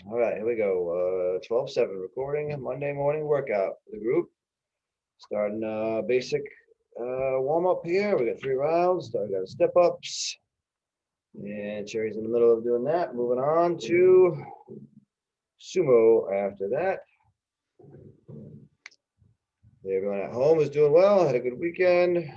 All right, here we go. 12/7 recording Monday morning workout for the group. Starting basic warm up here. We got 3 rounds. So we got step ups. And Cherry's in the middle of doing that. Moving on to sumo after that. Everyone at home is doing well. Had a good weekend.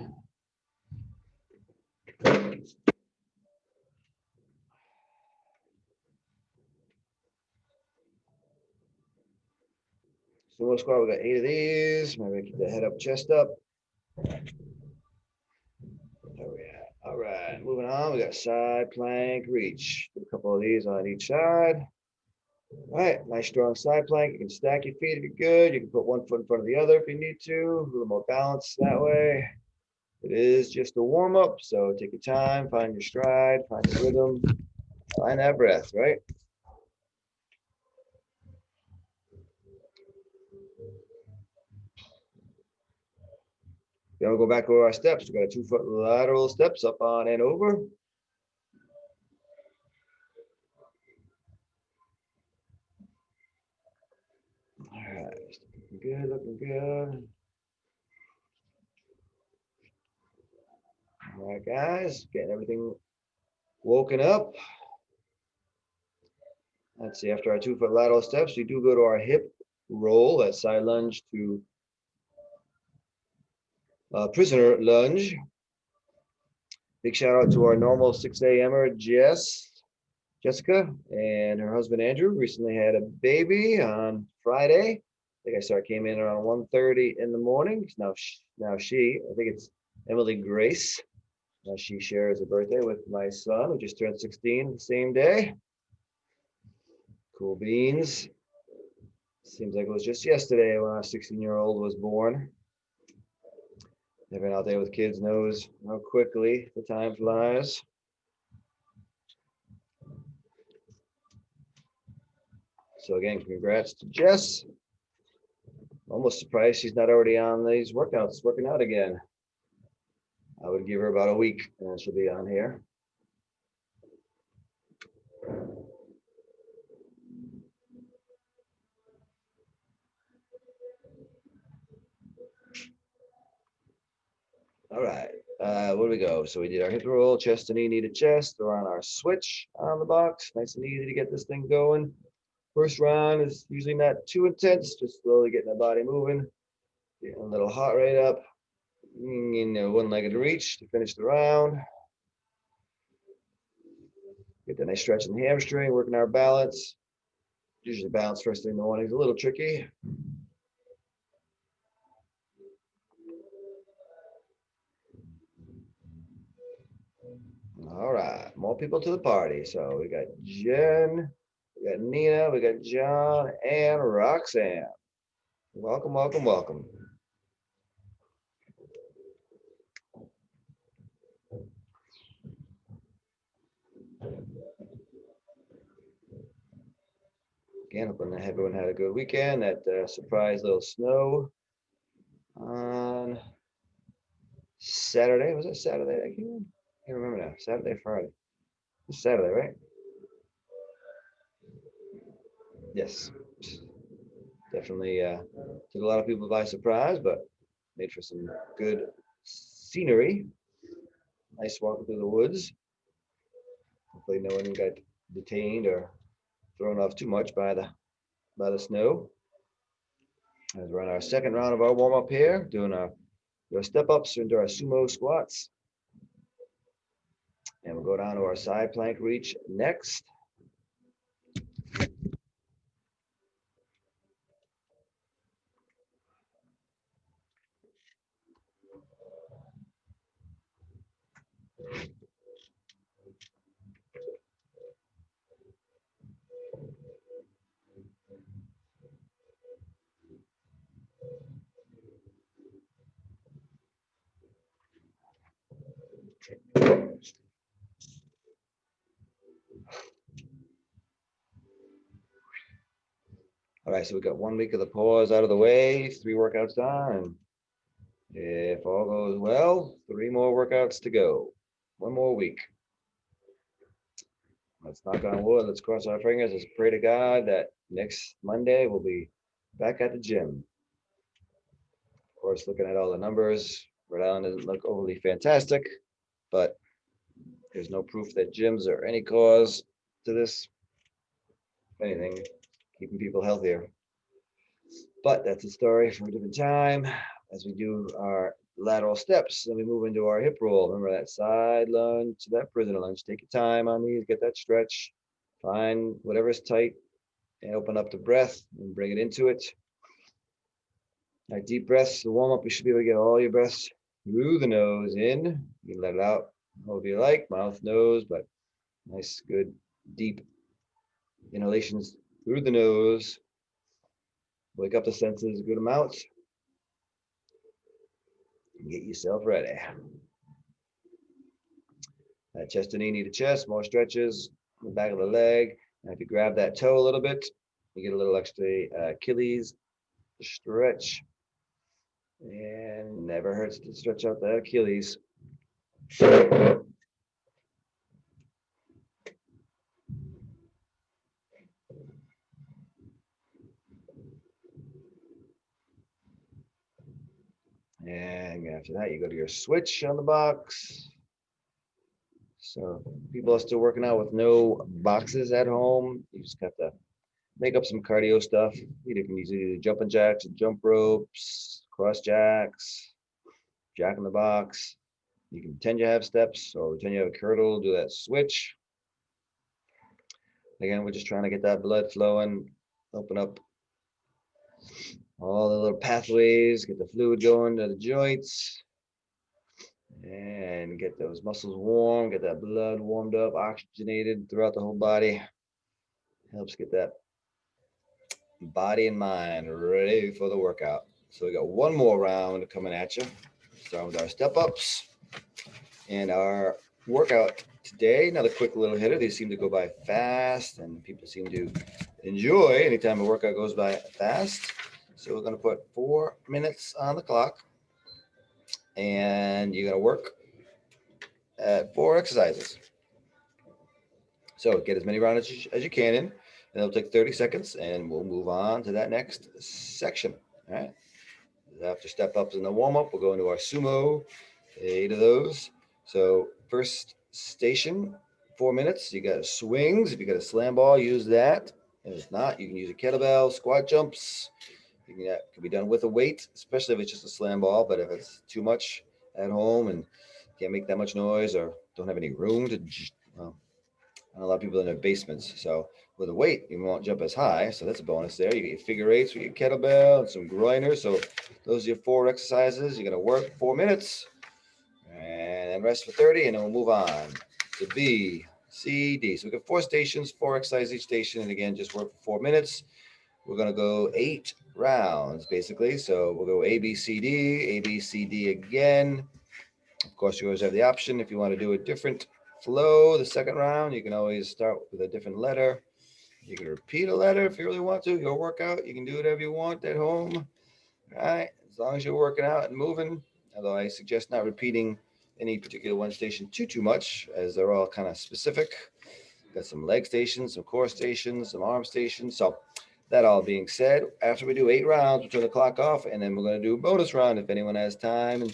Sumo squat, we got 8 of these. Maybe keep the head up, chest up. There we are. All right, moving on. We got side plank reach. Do a couple of these on each side. All right, nice strong side plank. You can stack your feet if you're good. You can put one foot in front of the other if you need to. A little more balance that way. It is just a warm up, so take your time, find your stride, find your rhythm, find that breath, right? Then we'll go back over our steps. We got a 2-foot lateral steps up on and over. All right, looking good, looking good. All right, guys, getting everything woken up. Let's see, after our 2-foot lateral steps, we do go to our hip roll, that side lunge to prisoner lunge. Big shout out to our normal 6 a.m.er, Jessica, and her husband Andrew recently had a baby on Friday. I think I saw her came in around 1:30 in the morning. Now she, I think it's Emily Grace. She shares a birthday with my son, who just turned 16 the same day. Cool beans. Seems like it was just yesterday when our 16-year-old was born. Everyone out there with kids knows how quickly the time flies. So again, congrats to Jess. Almost surprised she's not already on these workouts, working out again. I would give her about a week and she'll be on here. All right, where do we go? So we did our hip roll, chest to knee to chest. We're on our switch on the box. Nice and easy to get this thing going. First round is usually not too intense, just slowly getting the body moving, getting a little heart rate up. One-legged reach to finish the round. Get that nice stretch in the hamstring, working our balance. Usually balance first thing in the morning is a little tricky. All right, more people to the party. So we got Jen, we got Nina, we got John, and Roxanne. Welcome, welcome, welcome. Again, hoping everyone had a good weekend. That surprise little snow on Saturday. Was it Saturday? I can't remember now. Saturday, Friday. It's Saturday, right? Yes. Definitely took a lot of people by surprise, but made for some good scenery. Nice walking through the woods. Hopefully, no one got detained or thrown off too much by the snow. As we're on our second round of our warm up here, doing our step ups into our sumo squats, and we'll go down to our side plank reach next. All right, so we got 1 week of the pause out of the way, 3 workouts done, and if all goes well, 3 more workouts to go. 1 more week. Let's knock on wood. Let's cross our fingers. Let's pray to God that next Monday we'll be back at the gym. Of course, looking at all the numbers, Rhode Island doesn't look overly fantastic, but there's no proof that gyms are any cause to this. If anything, keeping people healthier. But that's a story for a different time. As we do our lateral steps, then we move into our hip roll. Remember that side lunge to that prisoner lunge. Take your time on these, get that stretch. Find whatever's tight and open up the breath and bring it into it. Our deep breaths, the warm up, you should be able to get all your breaths through the nose in. You can let it out however you like, mouth, nose, but nice, good, deep inhalations through the nose. Wake up the senses a good amount. And get yourself ready. That chest and knee to chest, more stretches on the back of the leg. And if you grab that toe a little bit, you get a little extra Achilles stretch. And never hurts to stretch out that Achilles. And after that, you go to your switch on the box. So people are still working out with no boxes at home. You just got to make up some cardio stuff. You can use either jumping jacks, jump ropes, cross jacks, jack in the box. You can pretend you have steps or pretend you have a curdle, do that switch. Again, we're just trying to get that blood flowing, open up all the little pathways, get the fluid going to the joints, and get those muscles warm, get that blood warmed up, oxygenated throughout the whole body. Helps get that body and mind ready for the workout. So we got one more round coming at you. Starting with our step ups and our workout today. Another quick little hitter. These seem to go by fast, and people seem to enjoy anytime a workout goes by fast. So we're going to put 4 minutes on the clock, and you're going to work at 4 exercises. So get as many rounds as you can in, and it'll take 30 seconds, and we'll move on to that next section. All right. After step ups in the warm up, we'll go into our sumo, 8 of those. So first station, 4 minutes. You got swings. If you got a slam ball, use that. And if not, you can use a kettlebell, squat jumps. That can be done with a weight, especially if it's just a slam ball. But if it's too much at home and can't make that much noise or don't have any room to, well, a lot of people in their basements. So with a weight, you won't jump as high. So that's a bonus there. You get your figure eights with your kettlebell and some groiners. So those are your 4 exercises. You're going to work 4 minutes and then rest for 30. And then we'll move on to B, C, D. So we got 4 stations, 4 exercises each station. And again, just work for 4 minutes. We're going to go 8 rounds basically. So we'll go A, B, C, D, A, B, C, D again. Of course, you always have the option if you want to do a different flow the second round. You can always start with a different letter. You can repeat a letter if you really want to. Your workout, you can do whatever you want at home. All right, as long as you're working out and moving. Although I suggest not repeating any particular one station too much, as they're all kind of specific. Got some leg stations, some core stations, some arm stations. So that all being said, after we do 8 rounds, we'll turn the clock off, and then we're going to do a bonus round if anyone has time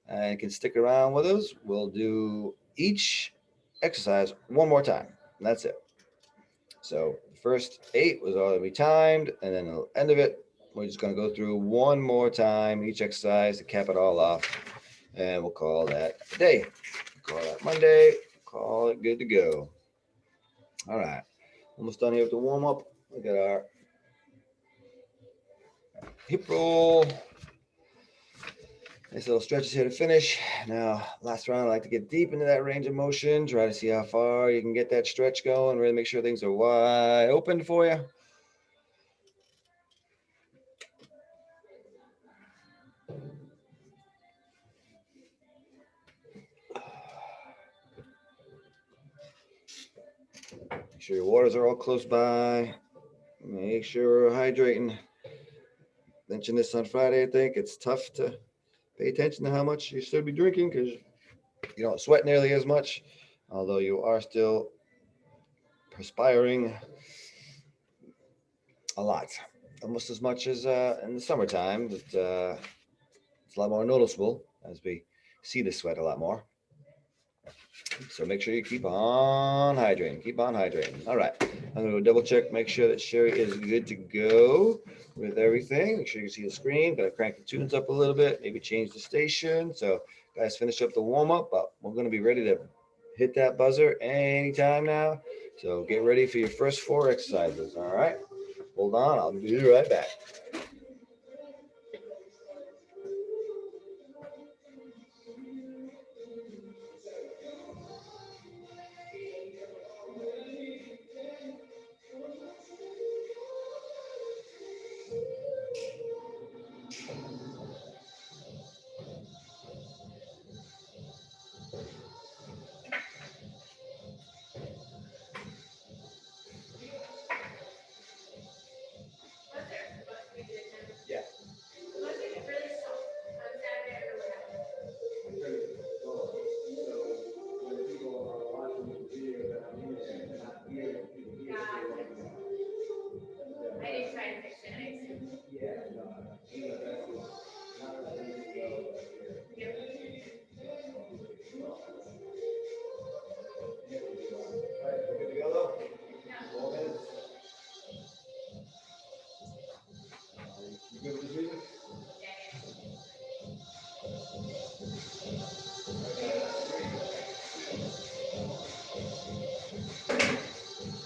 and can stick around with us. We'll do each exercise one more time. And that's it. So the first 8 was all we timed, and then the end of it, we're just going to go through one more time each exercise to cap it all off, and we'll call that a day. Call that Monday. Call it good to go. All right, almost done here with the warm up. We got our hip roll. Nice little stretches here to finish. Now, last round, I like to get deep into that range of motion, try to see how far you can get that stretch going, really make sure things are wide open for you. Make sure your waters are all close by. Make sure we're hydrating. Mentioned this on Friday, I think. It's tough to pay attention to how much you should be drinking because you don't sweat nearly as much, although you are still perspiring a lot, almost as much as in the summertime. But it's a lot more noticeable as we see the sweat a lot more. So make sure you keep on hydrating. Keep on hydrating. All right. I'm going to double check, make sure that Sherry is good to go with everything. Make sure you can see the screen. Got to crank the tunes up a little bit, maybe change the station. So, guys, finish up the warm up, but we're going to be ready to hit that buzzer anytime now. So, get ready for your first 4 exercises. All right. Hold on. I'll be right back.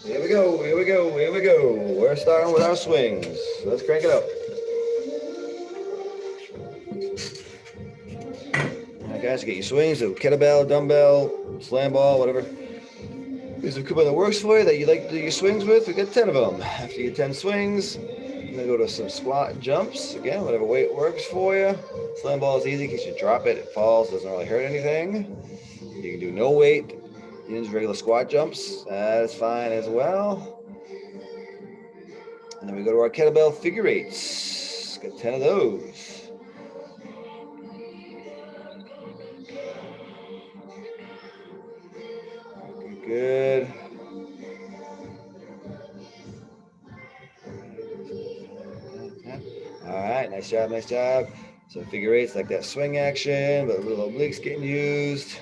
Here we go, here we go, here we go. We're starting with our swings. Let's crank it up. All right, guys, get your swings, so kettlebell, dumbbell, slam ball, whatever. These are equipment that works for you that you like to do your swings with. We got 10 of them. After your 10 swings, I'm gonna go to some squat jumps. Again, whatever weight works for you. Slam ball is easy in case you drop it, it falls, doesn't really hurt anything. You can do no weight, use regular squat jumps. That's fine as well. And then we go to our kettlebell figure eights. Got 10 of those. Good. All right, nice job, nice job. So figure eights like that swing action, but a little obliques getting used.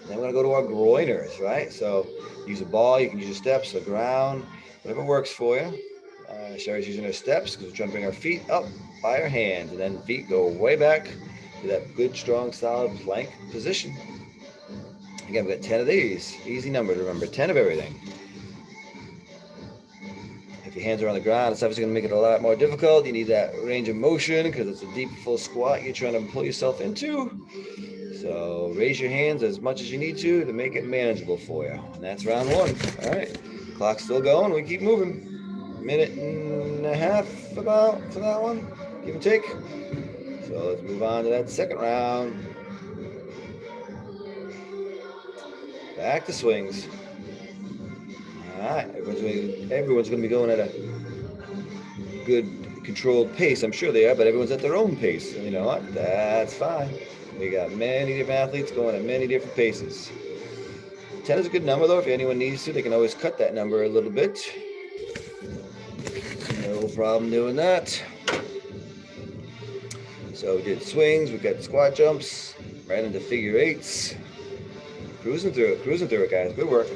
Then we're gonna go to our groiners, right? So use a ball, you can use your steps, the ground, whatever works for you. Sherry's using her steps because we're trying to bring our feet up by our hands, and then feet go way back to that good, strong, solid plank position. Again, we've got 10 of these. Easy number to remember, 10 of everything. If your hands are on the ground, it's obviously going to make it a lot more difficult. You need that range of motion because it's a deep, full squat you're trying to pull yourself into. So raise your hands as much as you need to make it manageable for you. And that's round 1. All right, clock's still going. We keep moving. Minute and a half about for that one, give and take. So let's move on to that second round. Back to swings. All right, everyone's going to be going at a good controlled pace. I'm sure they are, but everyone's at their own pace. And you know what? That's fine. We got many different athletes going at many different paces. 10 is a good number, though. If anyone needs to, they can always cut that number a little bit. No problem doing that. So we did swings, we've got squat jumps, right into figure eights. Cruising through it, guys. Good work.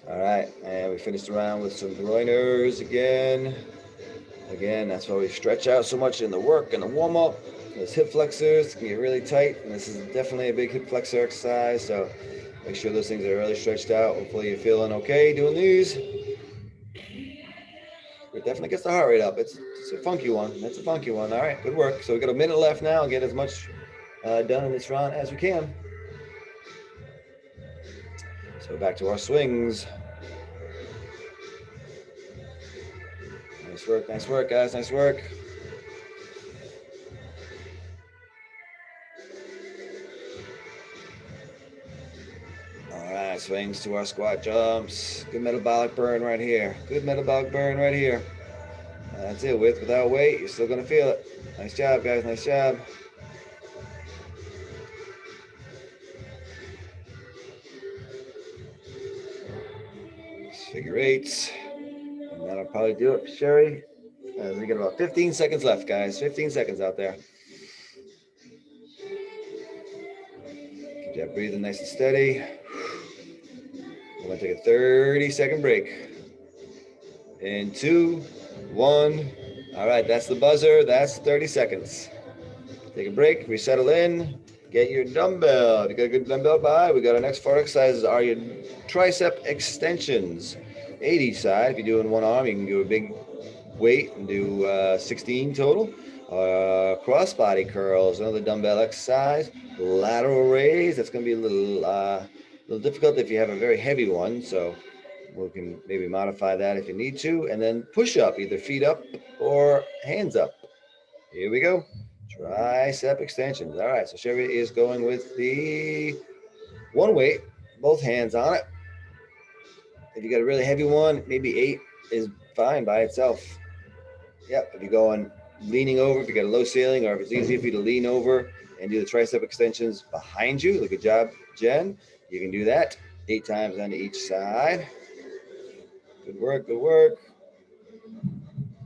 All right, and we finished around with some groiners again. Again, that's why we stretch out so much in the work and the warm-up. Those hip flexors can get really tight, and this is definitely a big hip flexor exercise, so make sure those things are really stretched out. Hopefully you're feeling okay doing these. It definitely gets the heart rate up. It's a funky one. That's a funky one. All right, good work. So we got a minute left now. Get as much done in this round as we can. So back to our swings. Nice work, guys. Nice work. swings to our squat jumps. Good metabolic burn right here. Good metabolic burn right here. That's it. With, without weight, you're still gonna feel it. Nice job, guys. Nice job. Figure eights. And that'll probably do it, Sherry. We got about 15 seconds left, guys. 15 seconds out there. Keep that breathing nice and steady. We're gonna take a 30-second break. In two, one. All right, that's the buzzer. That's 30 seconds. Take a break, resettle in, get your dumbbell. If you got a good dumbbell by, we got our next 4 exercises are your tricep extensions. 8 each side. If you're doing one arm, you can do a big weight and do 16 total. Cross-body curls, another dumbbell exercise. Lateral raise, that's going to be a little difficult if you have a very heavy one, so we can maybe modify that if you need to. And then push-up, either feet up or hands up. Here we go. Tricep extensions. All right, so Chevy is going with the one weight, both hands on it. If you got a really heavy one, maybe 8 is fine by itself. Yep, if you're going leaning over, if you got a low ceiling, or if it's easier for you to lean over and do the tricep extensions behind you, good job, Jen. You can do that 8 times on each side. Good work, good work.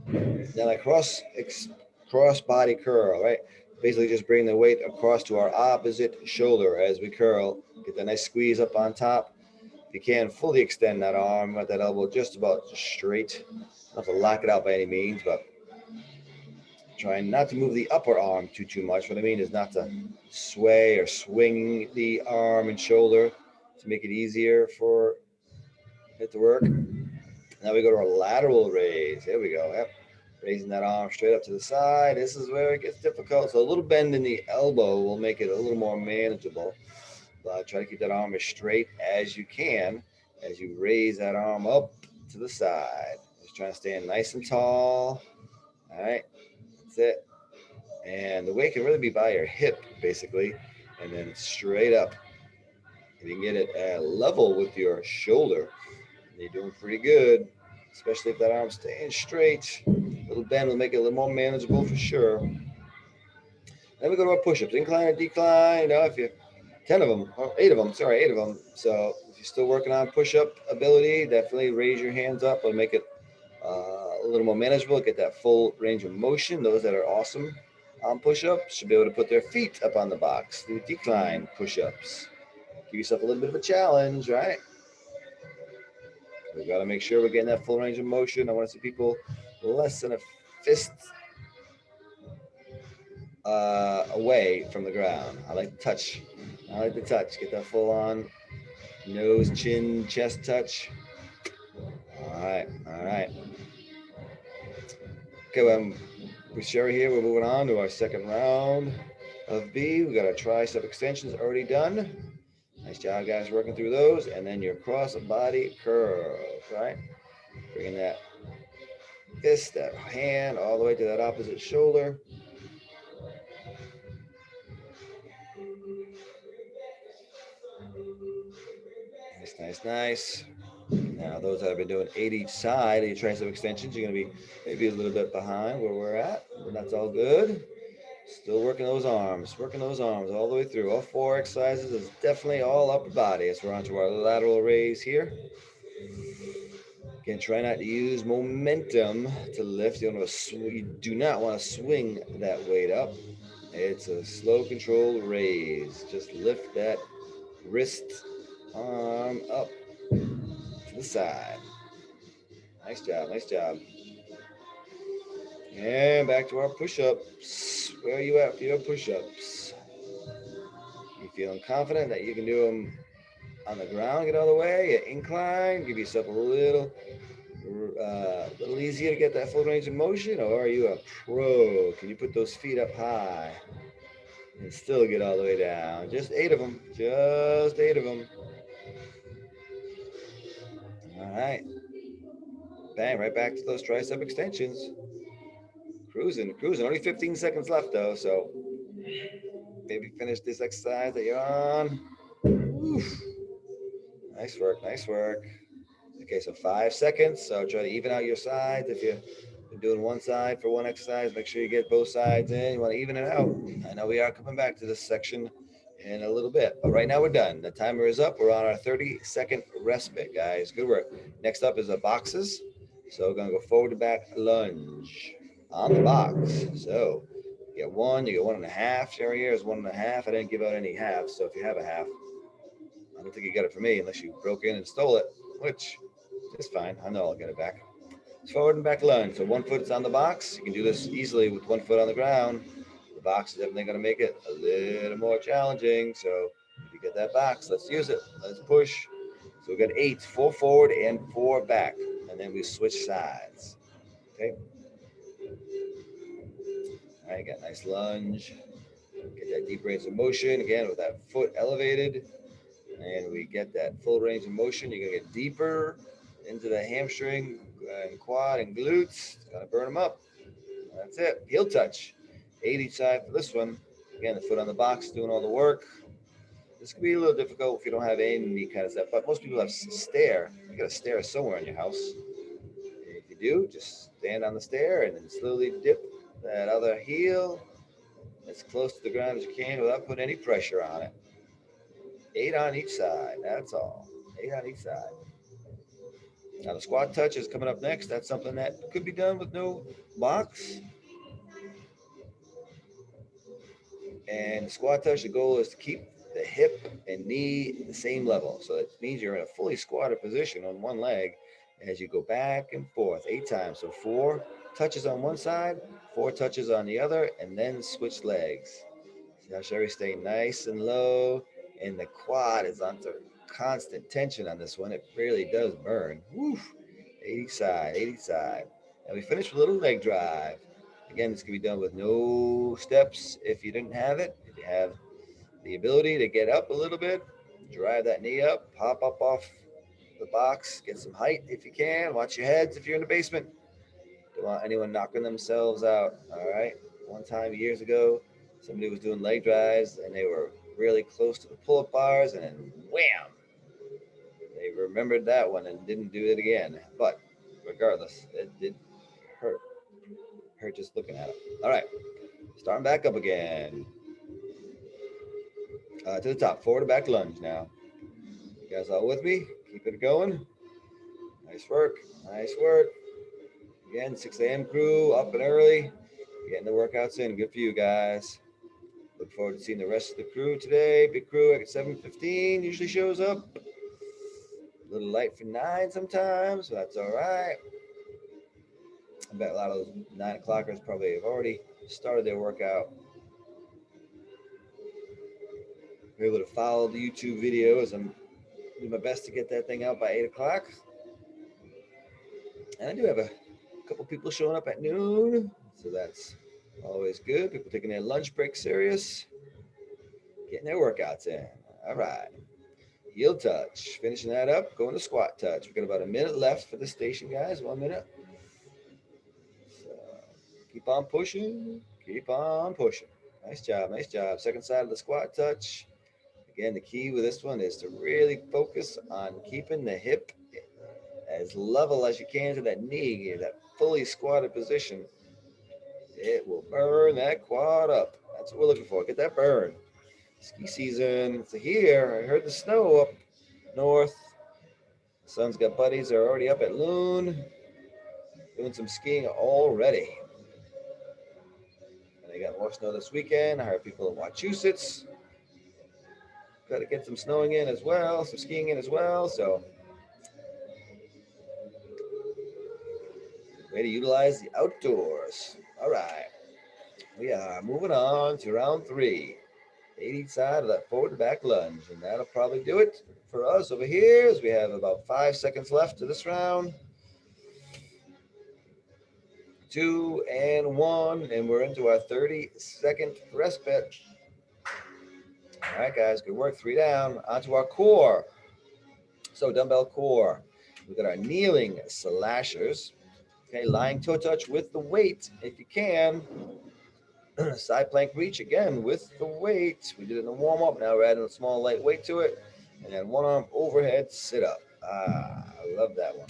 Then a cross body curl, right? Basically just bring the weight across to our opposite shoulder as we curl. Get that nice squeeze up on top. If you can, fully extend that arm, let that elbow just about straight. Not to lock it out by any means, but trying not to move the upper arm too much. What I mean is not to sway or swing the arm and shoulder to make it easier for it to work. Now we go to our lateral raise. Here we go. Yep. Raising that arm straight up to the side. This is where it gets difficult. So a little bend in the elbow will make it a little more manageable. But try to keep that arm as straight as you can as you raise that arm up to the side. Just trying to stand nice and tall. All right. That's it. And the weight can really be by your hip, basically, and then straight up. If you can get it level with your shoulder, you're doing pretty good, especially if that arm's staying straight. A little bend will make it a little more manageable for sure. Then we go to our push-ups, incline or decline. You know, if you 10 of them, or 8 of them, sorry, 8 of them. So if you're still working on push-up ability, definitely raise your hands up. It'll make it a little more manageable. Get that full range of motion. Those that are awesome on push-ups should be able to put their feet up on the box. Do decline push-ups. Give yourself a little bit of a challenge, right? We've got to make sure we're getting that full range of motion. I want to see people less than a fist away from the ground. I like to touch. I like to touch. Get that full on nose, chin, chest touch. All right, all right. Okay, well, with Sherry here, we're moving on to our second round of B. We got our tricep extensions already done. Nice job, guys, working through those. And then your cross body curls, right? Bringing that fist, that hand, all the way to that opposite shoulder. Nice, nice, nice. Now, those that have been doing 8 each side of your tricep extensions, you're going to be maybe a little bit behind where we're at, but that's all good. Still working those arms all the way through. All 4 exercises is definitely all upper body. As we're onto our lateral raise here. Again, try not to use momentum to lift. You do not want to swing that weight up. It's a slow, controlled raise. Just lift that wrist, arm up to the side. Nice job, nice job. And back to our push-ups. Where are you at for your push-ups? You feeling confident that you can do them on the ground, get all the way, incline, give yourself a little easier to get that full range of motion, or are you a pro? Can you put those feet up high and still get all the way down? Just 8 of them, just 8 of them. All right, bang, right back to those tricep extensions. Cruising, only 15 seconds left though, so maybe finish this exercise that you're on. Oof. Nice work, nice work. Okay, so 5 seconds. So try to even out your sides. If you've been doing one side for one exercise, make sure you get both sides in. You want to even it out. I know we are coming back to this section in a little bit, but right now we're done. The timer is up. We're on our 30-second respite, guys. Good work. Next up is the boxes. So we're going to go forward to back lunge on the box. So you get one, you get 1.5. Sherry here is 1.5. I didn't give out any halves, so if you have a half, I don't think you got it from me unless you broke in and stole it, which is fine. I know I'll get it back. It's forward and back lunge. So one foot's on the box. You can do this easily with one foot on the ground. The box is definitely going to make it a little more challenging. So if you get that box, let's use it. Let's push. So we got 8, 4 forward and 4 back. And then we switch sides. Okay. All right, got a nice lunge. Get that deep range of motion again with that foot elevated. And we get that full range of motion. You're gonna get deeper into the hamstring and quad and glutes. Gotta burn them up. That's it. Heel touch. 8 each side for this one. Again, the foot on the box doing all the work. This could be a little difficult if you don't have any kind of stuff, but most people have stair. You got a stair somewhere in your house. If you do, just stand on the stair and then slowly dip that other heel as close to the ground as you can without putting any pressure on it. 8 on each side. That's all. 8 on each side. Now the squat touch is coming up next. That's something that could be done with no box. And the squat touch, the goal is to keep the hip and knee the same level. So it means you're in a fully squatted position on one leg as you go back and forth 8 times. So 4 touches on one side, 4 touches on the other, and then switch legs. See how Sherry's staying nice and low, and the quad is under constant tension on this one. It really does burn. Woo! 80 side, 80 side. And we finish with a little leg drive. Again, this can be done with no steps if you didn't have it. If you have the ability to get up a little bit, drive that knee up, pop up off the box, get some height if you can. Watch your heads if you're in the basement. Don't want anyone knocking themselves out. All right. One time years ago, somebody was doing leg drives and they were really close to the pull-up bars, and then wham, they remembered that one and didn't do it again. But regardless, it did hurt. Hurt just looking at it. All right, starting back up again. To the top, forward to back lunge now. You guys all with me? Keep it going. Nice work. Nice work. Again, 6 a.m. crew up and early. Getting the workouts in. Good for you guys. Look forward to seeing the rest of the crew today. Big crew at 7:15 usually shows up. A little light for 9 sometimes, so that's all right. I bet a lot of those 9 o'clockers probably have already started their workout. We're able to follow the YouTube video as I'm doing my best to get that thing out by 8 o'clock. And I do have a couple people showing up at noon, so that's always good. People taking their lunch break serious, getting their workouts in. All right. Heel touch. Finishing that up, going to squat touch. We've got about a minute left for the station, guys. 1 minute. So keep on pushing. Keep on pushing. Nice job. Nice job. Second side of the squat touch. Again, the key with this one is to really focus on keeping the hip as level as you can to that knee, that fully squatted position. It will burn that quad up. That's what we're looking for. Get that burn. Ski season. It's here. I heard the snow up north. The son's got buddies. They're already up at Loon doing some skiing already. And they got more snow this weekend. I heard people in Massachusetts got to get some snowing in as well, some skiing in as well. So way to utilize the outdoors. All right. We are moving on to round 3. 80 side of that forward to back lunge. And that'll probably do it for us over here as we have about 5 seconds left to this round. 2 and 1. And we're into our 30-second respite. All right, guys. Good work. 3 down. Onto our core. So dumbbell core. We've got our kneeling slashers. Okay, lying toe touch with the weight if you can. Side plank reach again with the weight. We did it in the warm up. Now we're adding a small light weight to it. And then one arm overhead sit up. Ah, I love that one.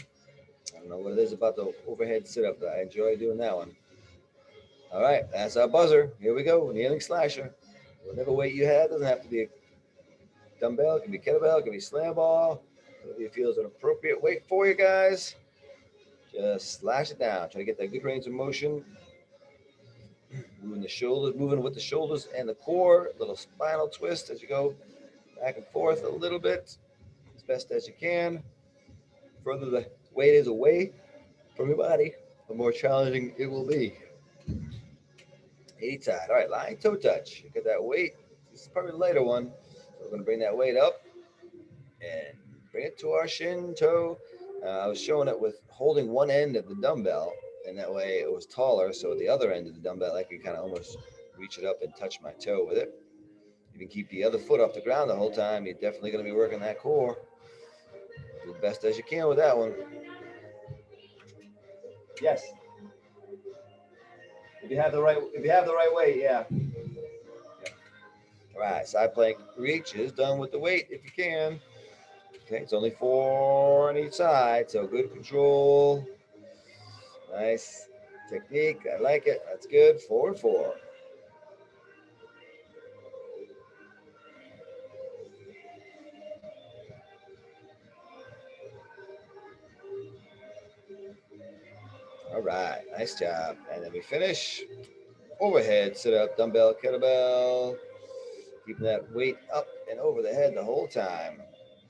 I don't know what it is about the overhead sit up, but I enjoy doing that one. All right, that's our buzzer. Here we go, kneeling slasher. Whatever weight you have, doesn't have to be a dumbbell, it can be kettlebell, it can be slam ball. Whatever you feel is an appropriate weight for you guys. Just slash it down. Try to get that good range of motion. Moving the shoulders, moving with the shoulders and the core. Little spinal twist as you go back and forth a little bit, as best as you can. Further the weight is away from your body, the more challenging it will be. 80 side. All right, lying toe touch. Get that weight. This is probably the lighter one. So we're going to bring that weight up and bring it to our shin toe. I was showing it with holding one end of the dumbbell, and that way it was taller. So the other end of the dumbbell, I could kind of almost reach it up and touch my toe with it. You can keep the other foot off the ground the whole time. You're definitely going to be working that core. Do the best as you can with that one. Yes. If you have the right weight, yeah. All right, side plank reach is done with the weight if you can. Okay, it's only 4 on each side, so good control. Nice technique. I like it. That's good. 4 and 4. All right, nice job. And then we finish. Overhead sit up, dumbbell, kettlebell. Keeping that weight up and over the head the whole time.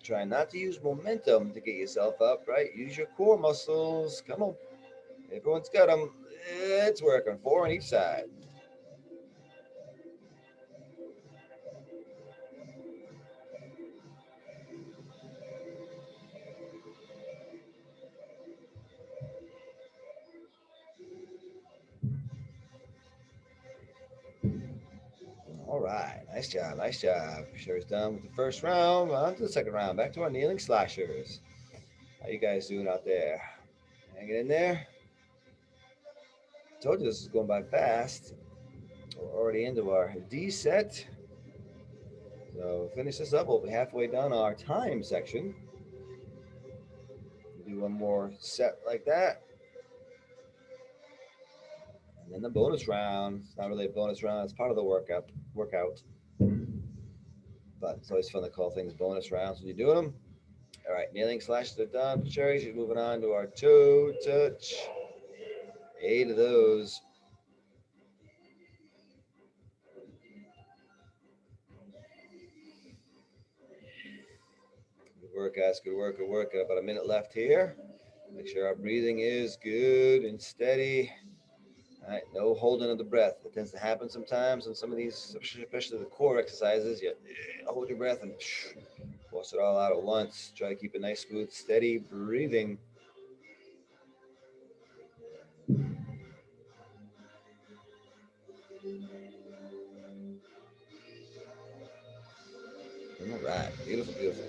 Try not to use momentum to get yourself up, right? Use your core muscles. Come on. Everyone's got them. It's working. 4 on each side. All right, nice job, nice job. Sure is done with the first round. On to the second round. Back to our kneeling slashers. How you guys doing out there? Hanging in there? Told you this is going by fast. We're already into our D set. So finish this up. We'll be halfway done our time section. Do one more set like that. And then the bonus round. It's not really a bonus round, it's part of the workout. But it's always fun to call things bonus rounds when you're doing them. All right, kneeling slashes are done. Cherry, she's moving on to our toe touch. 8 of those. Good work, guys. Good work, good work. Got about a minute left here. Make sure our breathing is good and steady. All right, no holding of the breath. It tends to happen sometimes in some of these, especially the core exercises. You hold your breath and force it all out at once. Try to keep a nice, smooth, steady breathing. All right, beautiful, beautiful.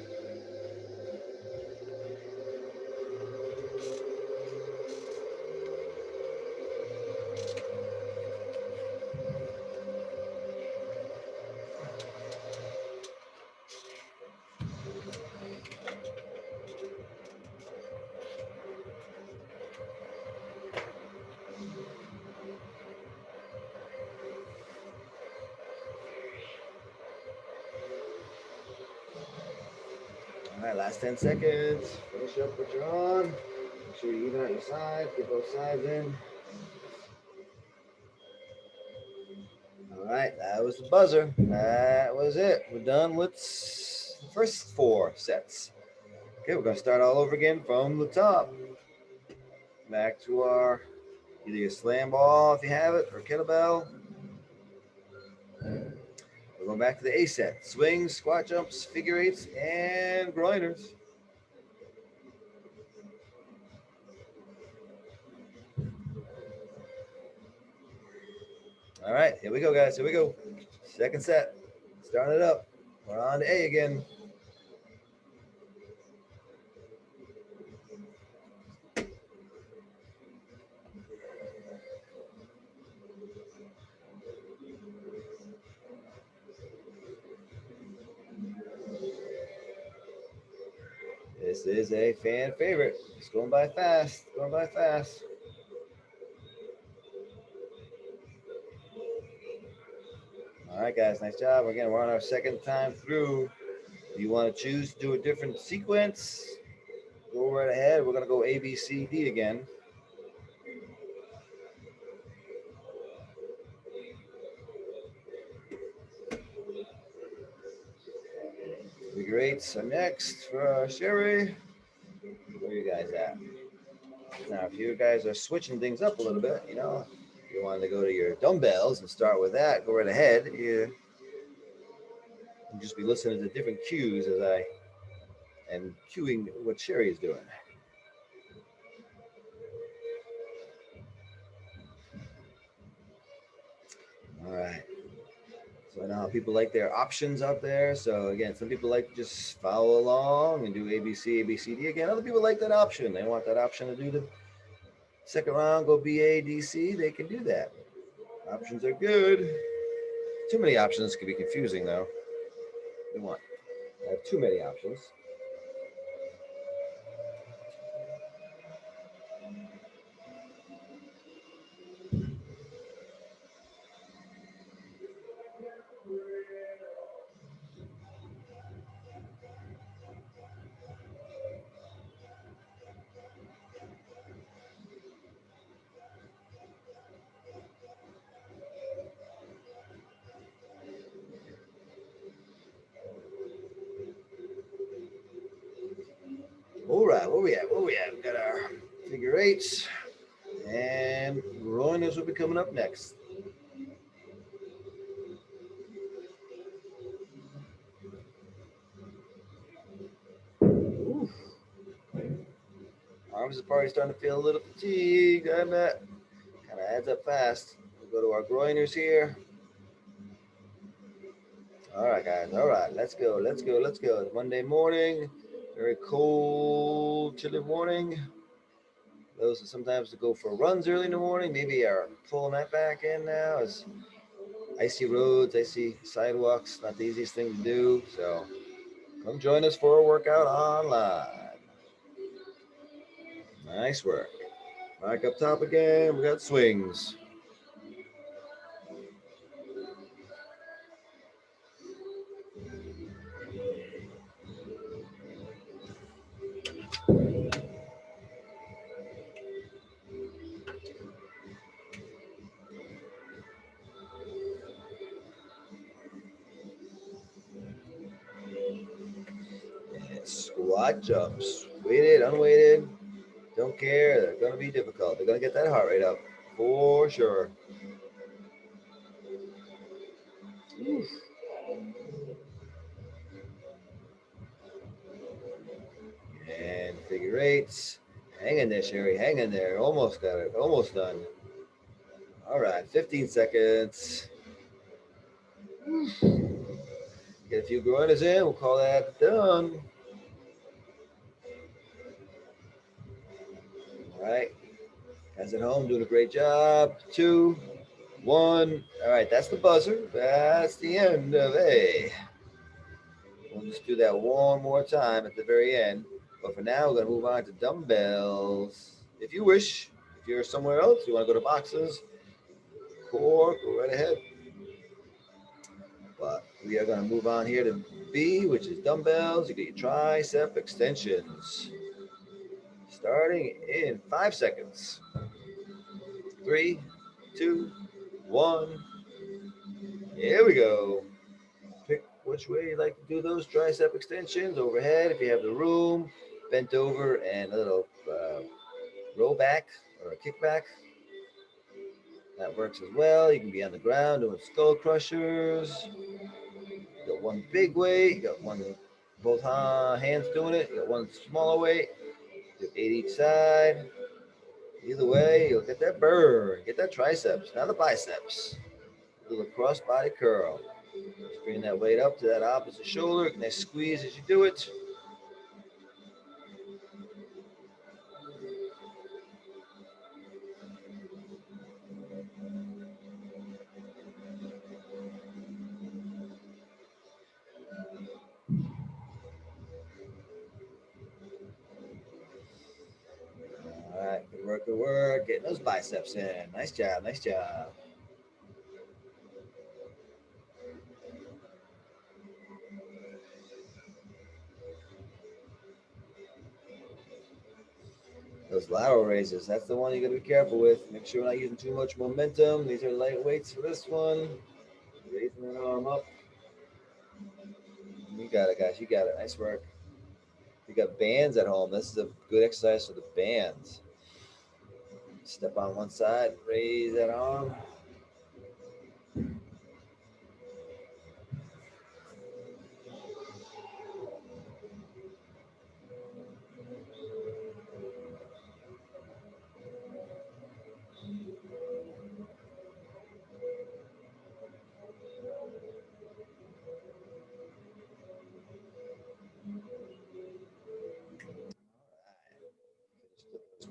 All right, last 10 seconds. Finish up what you're on. Make sure you even out your sides. Get both sides in. All right, that was the buzzer. That was it. We're done with the first 4 sets. Okay, we're going to start all over again from the top. Back to our either your slam ball if you have it, or kettlebell. We're going back to the A set. Swings, squat jumps, figure eights, and groiners. All right, here we go, guys. Here we go. Second set. Starting it up. We're on to A again. This is a fan favorite. It's going by fast. Going by fast. All right, guys. Nice job. Again, we're on our second time through. If you want to choose to do a different sequence, go right ahead. We're going to go A, B, C, D again. Figure eights are next for Sherry. Where are you guys at? Now, if you guys are switching things up a little bit, you know, if you wanted to go to your dumbbells and start with that, go right ahead. You just be listening to different cues as I am cueing what Sherry is doing. All right. So I know how people like their options out there. So again, some people like to just follow along and do ABC, ABCD. Again, other people like that option. They want that option to do the second round, go BADC. They can do that. Options are good. Too many options can be confusing, though. We want to have too many options. All right, where we at? Where we at? We got our figure eights, and groiners will be coming up next. Oof. Arms are probably starting to feel a little fatigued. I bet. Kind of adds up fast. We'll go to our groiners here. All right, guys. All right, let's go. Let's go. Let's go. It's Monday morning. Very cold, chilly morning. Those are sometimes to go for runs early in the morning. Maybe are pulling that back in now. As icy roads, icy sidewalks, not the easiest thing to do. So come join us for a workout online. Nice work. Back up top again. We got swings. And squat jumps. Weighted, unweighted. Don't care. They're going to be difficult. They're going to get that heart rate up for sure. Oof. And figure eights. Hang in there, Sherry. Hang in there. Almost got it. Almost done. All right, 15 seconds. Get a few groiners in. We'll call that done. All right. Guys at home doing a great job. 2, 1. All right, that's the buzzer. That's the end of A. We'll just do that one more time at the very end. But for now, we're going to move on to dumbbells. If you wish, if you're somewhere else, you want to go to boxes, core, go right ahead. But we are going to move on here to B, which is dumbbells. You get your tricep extensions. Starting in 5 seconds. 3, 2, 1. Here we go. Pick which way you like to do those tricep extensions. Overhead, if you have the room, bent over, and a little roll back or a kickback. That works as well. You can be on the ground doing skull crushers. You got one big weight. You got one, both hands doing it. You got one smaller weight. Do 8 each side. Either way, you'll get that burn. Get that triceps, not the biceps. A little cross body curl. Just bring that weight up to that opposite shoulder. Nice squeeze as you do it. Good work. Getting those biceps in. Nice job. Nice job. Those lateral raises. That's the one you got to be careful with. Make sure we're not using too much momentum. These are light weights for this one. Raising that arm up. You got it, guys. You got it. Nice work. If you got bands at home, this is a good exercise for the bands. Step on one side, raise that arm.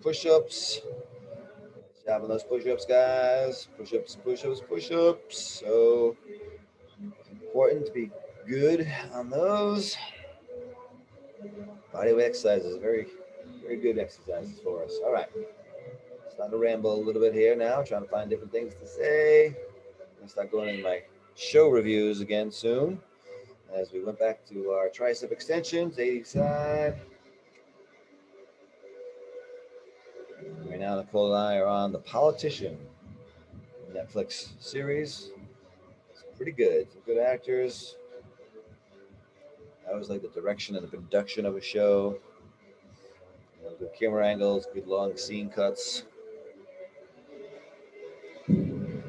Push-ups. Nice job on those push-ups, guys. Push-ups, push-ups, push-ups. So important to be good on those. Bodyweight exercises, very, very good exercises for us. All right. Starting to ramble a little bit here now, trying to find different things to say. I'm gonna start going in my show reviews again soon. As we went back to our tricep extensions, 80 side. Right now, Nicole and I are on The Politician, Netflix series. It's pretty good. Some good actors. I always like the direction and the production of a show. Good camera angles, good long scene cuts. And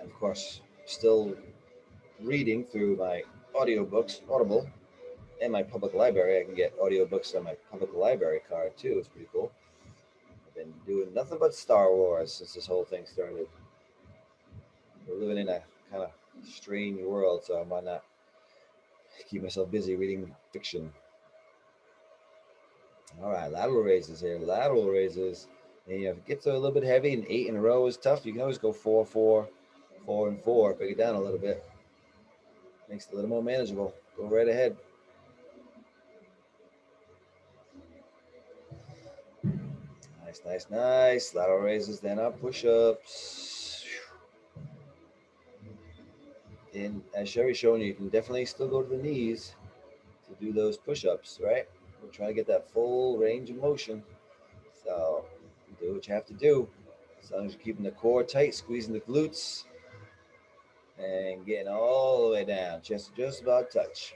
of course, still reading through my audiobooks, Audible, and my public library. I can get audiobooks on my public library card too. It's pretty cool. I've been doing nothing but Star Wars since this whole thing started. We're living in a kind of strange world, so why not keep myself busy reading fiction? All right, lateral raises here. Lateral raises. And, if it gets a little bit heavy and 8 in a row is tough, you can always go 4, 4, 4, and 4. Break it down a little bit. Makes it a little more manageable. Go right ahead. Nice, nice, nice. Lateral raises, then up push-ups. And as Sherry's showing you, you can definitely still go to the knees to do those push-ups, right? We're trying to get that full range of motion. So do what you have to do. As long as you're keeping the core tight, squeezing the glutes, and getting all the way down. Just about touch.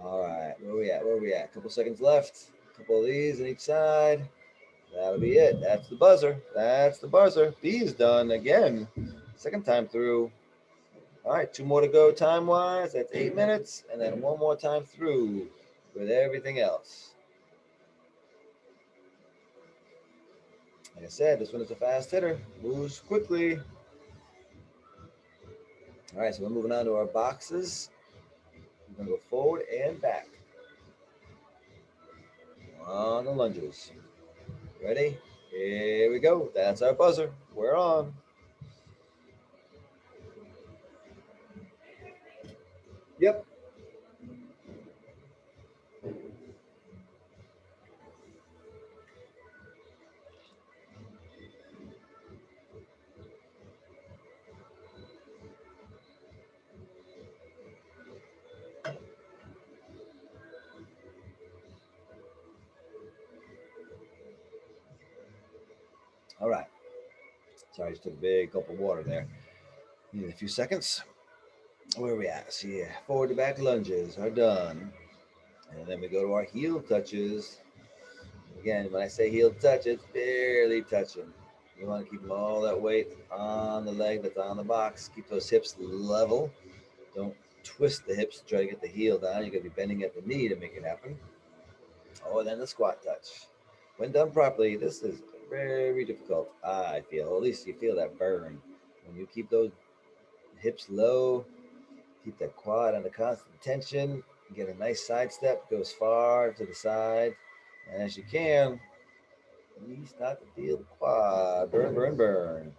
All right, where we at? Where we at? A couple seconds left. A couple of these on each side. That'll be it. That's the buzzer. That's the buzzer. B is done again. Second time through. All right, 2 more to go time-wise. That's 8 minutes. And then 1 more time through with everything else. Like I said, this one is a fast hitter. Moves quickly. All right, so we're moving on to our boxes. We're going to go forward and back on the lunges. Ready? Here we go. That's our buzzer. We're on. Yep. All right. Sorry, I just took a big gulp of water there. Need a few seconds. Where are we at? See, forward to back lunges are done. And then we go to our heel touches. Again, when I say heel touch, it's barely touching. You want to keep all that weight on the leg that's on the box. Keep those hips level. Don't twist the hips to try to get the heel down. You're going to be bending at the knee to make it happen. Oh, and then the squat touch. When done properly, this is very difficult, I feel. At least you feel that burn. When you keep those hips low, keep that quad under constant tension, get a nice side step, go as far to the side as you can. You start to feel the quad. Burn, burn, burn.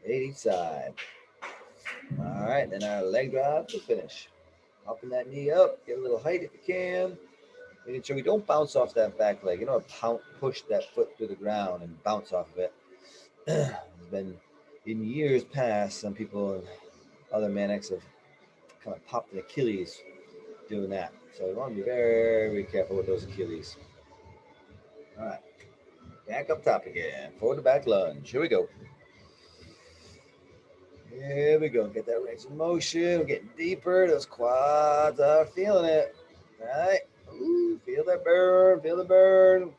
8 each side. All right, then our leg drive to finish. Hopping that knee up, get a little height if you can. Making sure we don't bounce off that back leg. You don't push that foot through the ground and bounce off of it. It's been in years past, some people and other manics have kind of popped an Achilles doing that. So we want to be very careful with those Achilles. All right, back up top again. Forward to back lunge. Here we go. Here we go. Get that range of motion. We're getting deeper. Those quads are feeling it. All right. Ooh, feel that burn. Feel the burn.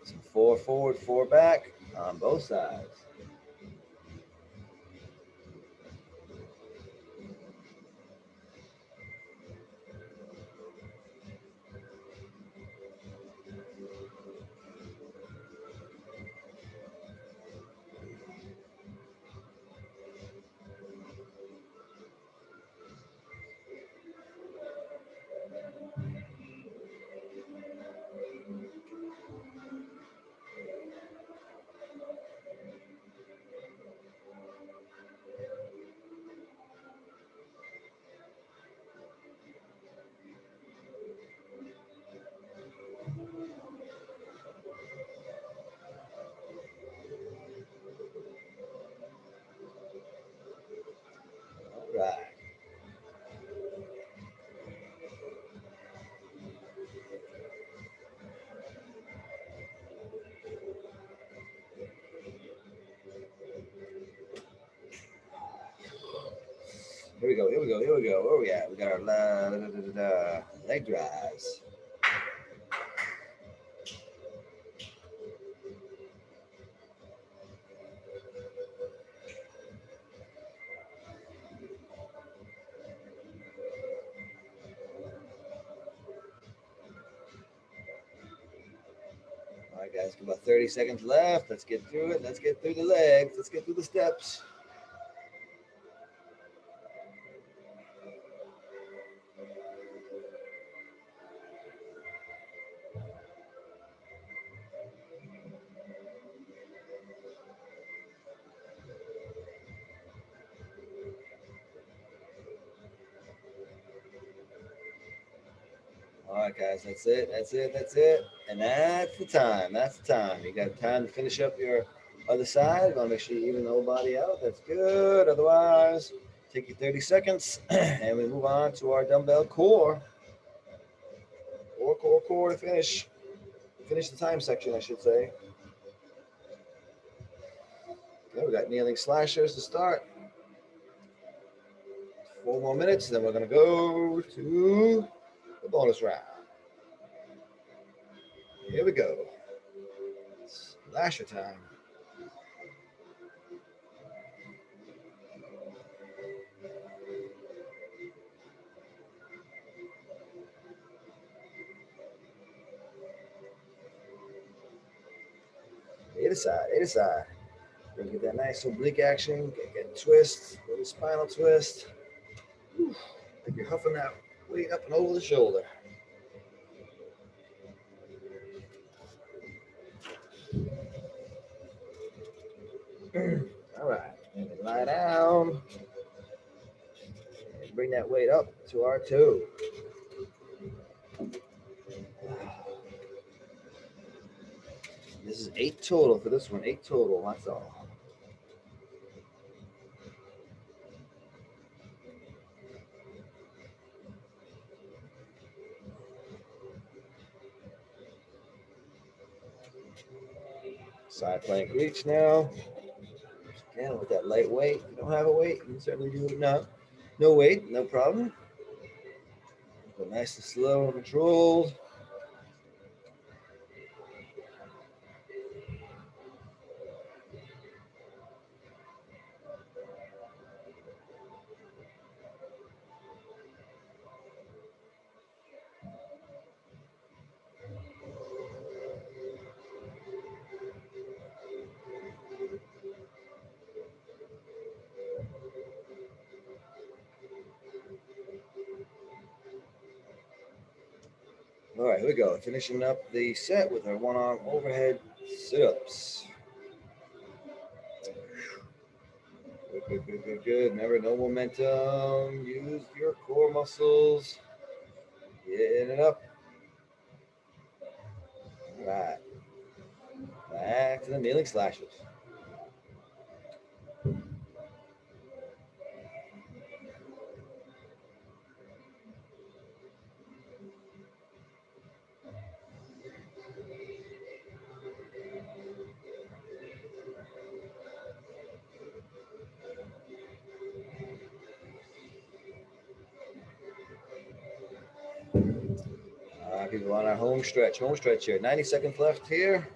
So 4 forward, 4 back on both sides. All right. Here we go. Here we go. Here we go. Where are we at? We got our leg drives. All right, guys. Got about 30 seconds left. Let's get through it. Let's get through the legs. Let's get through the steps. All right, guys. That's it. That's it. That's it. And that's the time. That's the time. You got time to finish up your other side. Want to make sure you even the whole body out. That's good. Otherwise, take you 30 seconds, and we move on to our dumbbell core. Core to finish. Finish the time section, I should say. Okay, we got kneeling slashers to start. 4 more minutes, then we're going to go to the bonus round. Here we go. Slasher time. Either side, either side. Then get that nice oblique action, get twist, little spinal twist. Whew. Like you're huffing that weight up and over the shoulder. All right, and then lie down. And bring that weight up to our toe. This is 8 total for this one. 8 total, that's all. Side plank reach now. Again, with that light weight. If you don't have a weight, you can certainly do it now. No weight, no problem. But nice and slow and controlled. All right, here we go. Finishing up the set with our one arm overhead sit ups. Good, good, good, good. Remember, no momentum. Use your core muscles. Get it up. All right. Back to the kneeling slashes. All right, people on our home stretch. Home stretch here. 90 seconds left here.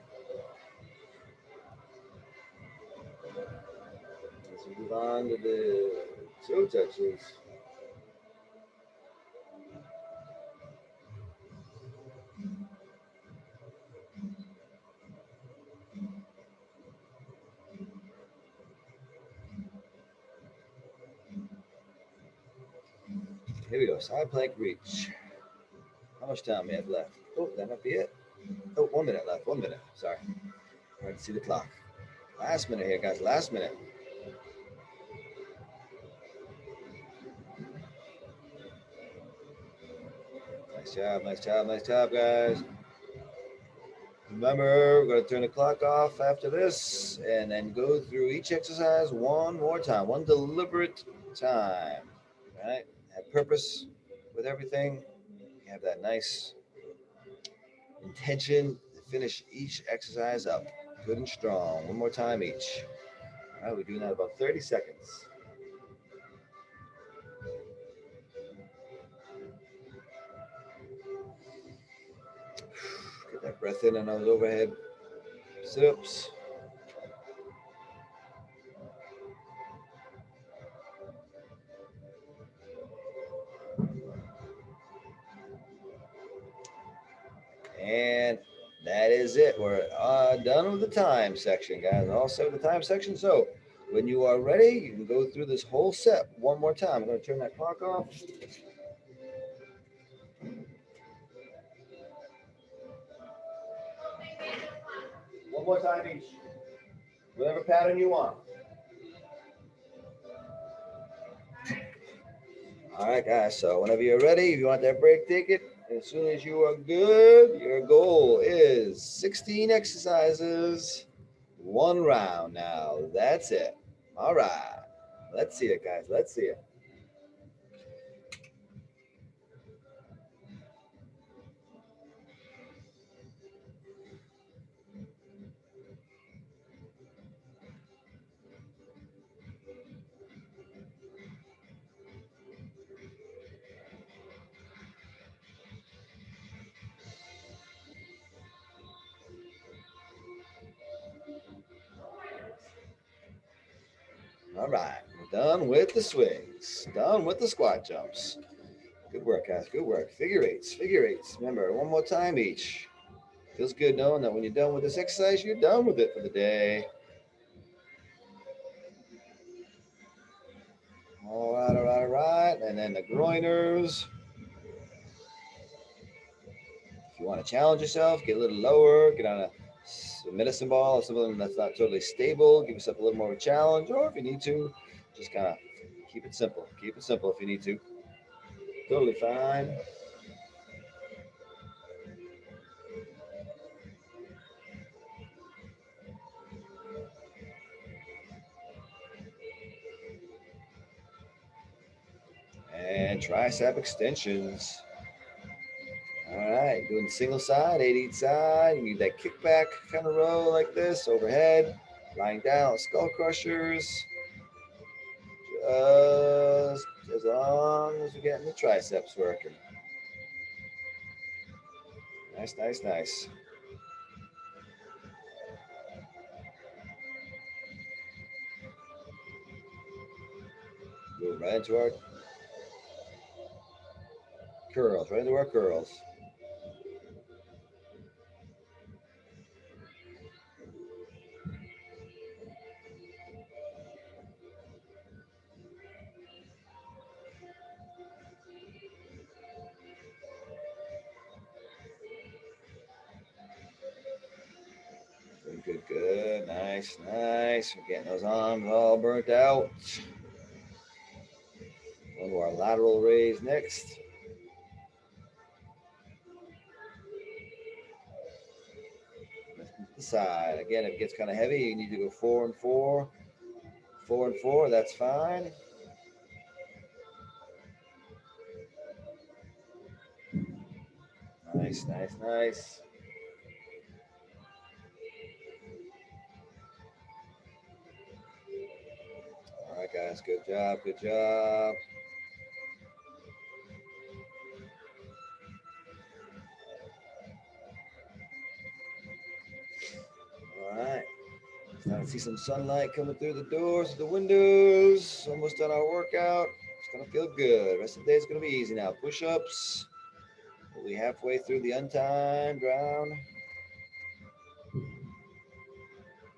Let's move on to the toe touches. Here we go. Side plank reach. How much time we have left? Oh, that might be it. Oh, 1 minute left. 1 minute. Sorry. Hard to see the clock. Last minute here, guys. Last minute. Nice job. Nice job. Nice job, guys. Remember, we're going to turn the clock off after this and then go through each exercise one more time, one deliberate time. Right? Have purpose with everything. You have that nice intention to finish each exercise up good and strong. One more time each. All right, we're doing that about 30 seconds. Get that breath in on those overhead sit ups. And that is it. We're done with the time section, guys. All set with the time section. So when you are ready, you can go through this whole set one more time. I'm going to turn that clock off. One more time each. Whatever pattern you want. All right, guys. So whenever you're ready, if you want that break, take it. As soon as you are good, your goal is 16 exercises, one round. Now that's it. All right. Let's see it, guys. Let's see it. All right. We're done with the swings. Done with the squat jumps. Good work, guys. Good work. Figure eights. Figure eights. Remember, one more time each. Feels good knowing that when you're done with this exercise, you're done with it for the day. All right, all right, all right. And then the groiners. If you want to challenge yourself, get a little lower, get on a medicine ball or something that's not totally stable. Give yourself a little more of a challenge. Or if you need to, just kind of keep it simple. Keep it simple if you need to. Totally fine. And tricep extensions. All right, doing single side, 8 each side. You need that kickback kind of row like this, overhead, lying down, skull crushers. Just as long as we're getting the triceps working. Nice, nice, nice. Move right into our curls, right into our curls. Good, good. Nice, nice. We're getting those arms all burnt out. One to our lateral raise next. Lifting to the side. Again, if it gets kind of heavy, you need to go 4 and 4. 4 and 4, that's fine. Nice, nice, nice. All right, guys, good job, good job. All right, starting to see some sunlight coming through the doors, the windows. Almost done our workout. It's gonna feel good. Rest of the day is gonna be easy now. Push-ups. We'll be halfway through the untimed round.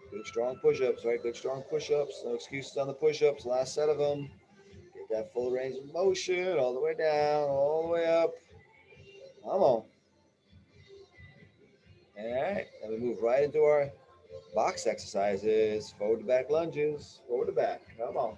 Good strong push-ups, right? Good strong push-ups. No excuses on the push-ups. Last set of them. Get that full range of motion all the way down, all the way up. Come on. All right. Then we move right into our box exercises. Forward to back lunges. Forward to back. Come on.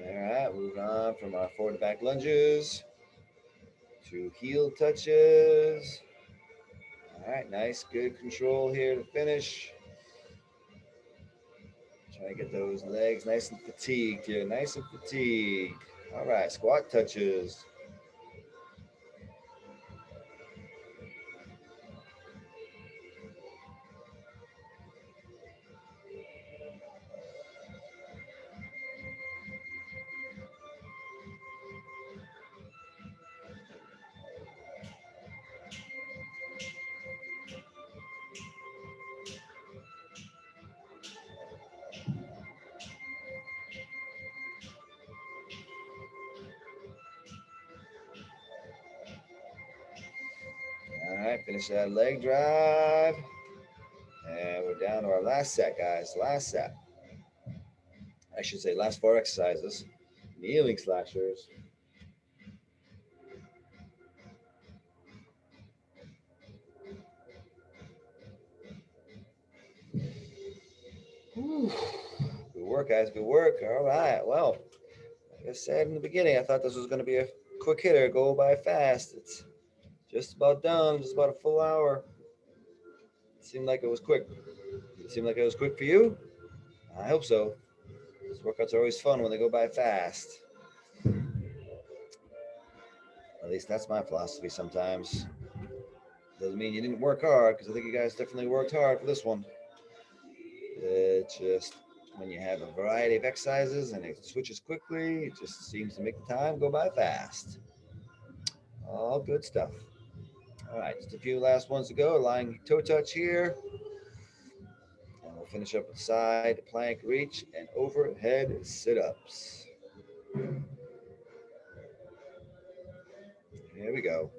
All right. Moving on from our forward to back lunges to heel touches. All right. Nice. Good control here to finish. Try to get those legs nice and fatigued here. Nice and fatigued. All right. Squat touches. All right, finish that leg drive. And we're down to our last set, guys. Last set. I should say last 4 exercises. Kneeling slashers. Whew. Good work, guys. Good work. All right. Well, like I said in the beginning, I thought this was going to be a quick hitter, go by fast. It's just about done, just about a full hour. It seemed like it was quick. It seemed like it was quick for you? I hope so. These workouts are always fun when they go by fast. At least that's my philosophy sometimes. Doesn't mean you didn't work hard, because I think you guys definitely worked hard for this one. It's just when you have a variety of exercises and it switches quickly, it just seems to make the time go by fast. All good stuff. All right, just a few last ones to go. Lying toe touch here. And we'll finish up with side plank reach and overhead sit ups. Here we go.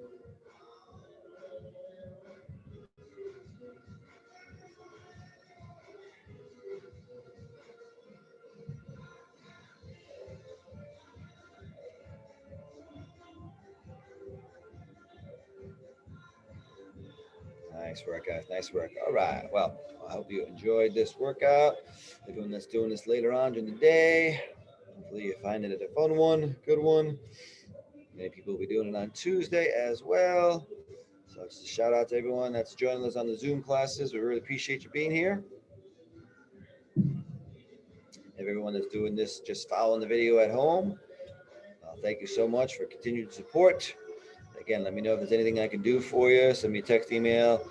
Nice work, guys. Nice work. All right. Well, I hope you enjoyed this workout. Everyone that's doing this later on during the day, hopefully you find it a fun one, good one. Many people will be doing it on Tuesday as well. So just a shout out to everyone that's joining us on the Zoom classes. We really appreciate you being here. Everyone that's doing this, just following the video at home. Thank you so much for continued support. Again, let me know if there's anything I can do for you. Send me a text, email,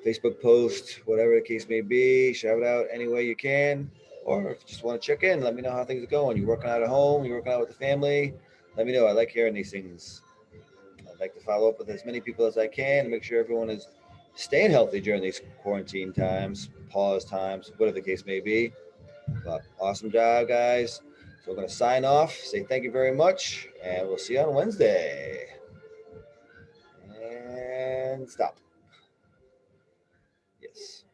Facebook post, whatever the case may be. Shout out any way you can. or if you just want to check in, let me know how things are going. You're working out at home, you're working out with the family. Let me know. I like hearing these things. I'd like to follow up with as many people as I can, make sure everyone is staying healthy during these quarantine times, pause times, whatever the case may be. But awesome job, guys. So we're going to sign off, say thank you very much, and we'll see you on Wednesday. And stop. Yes.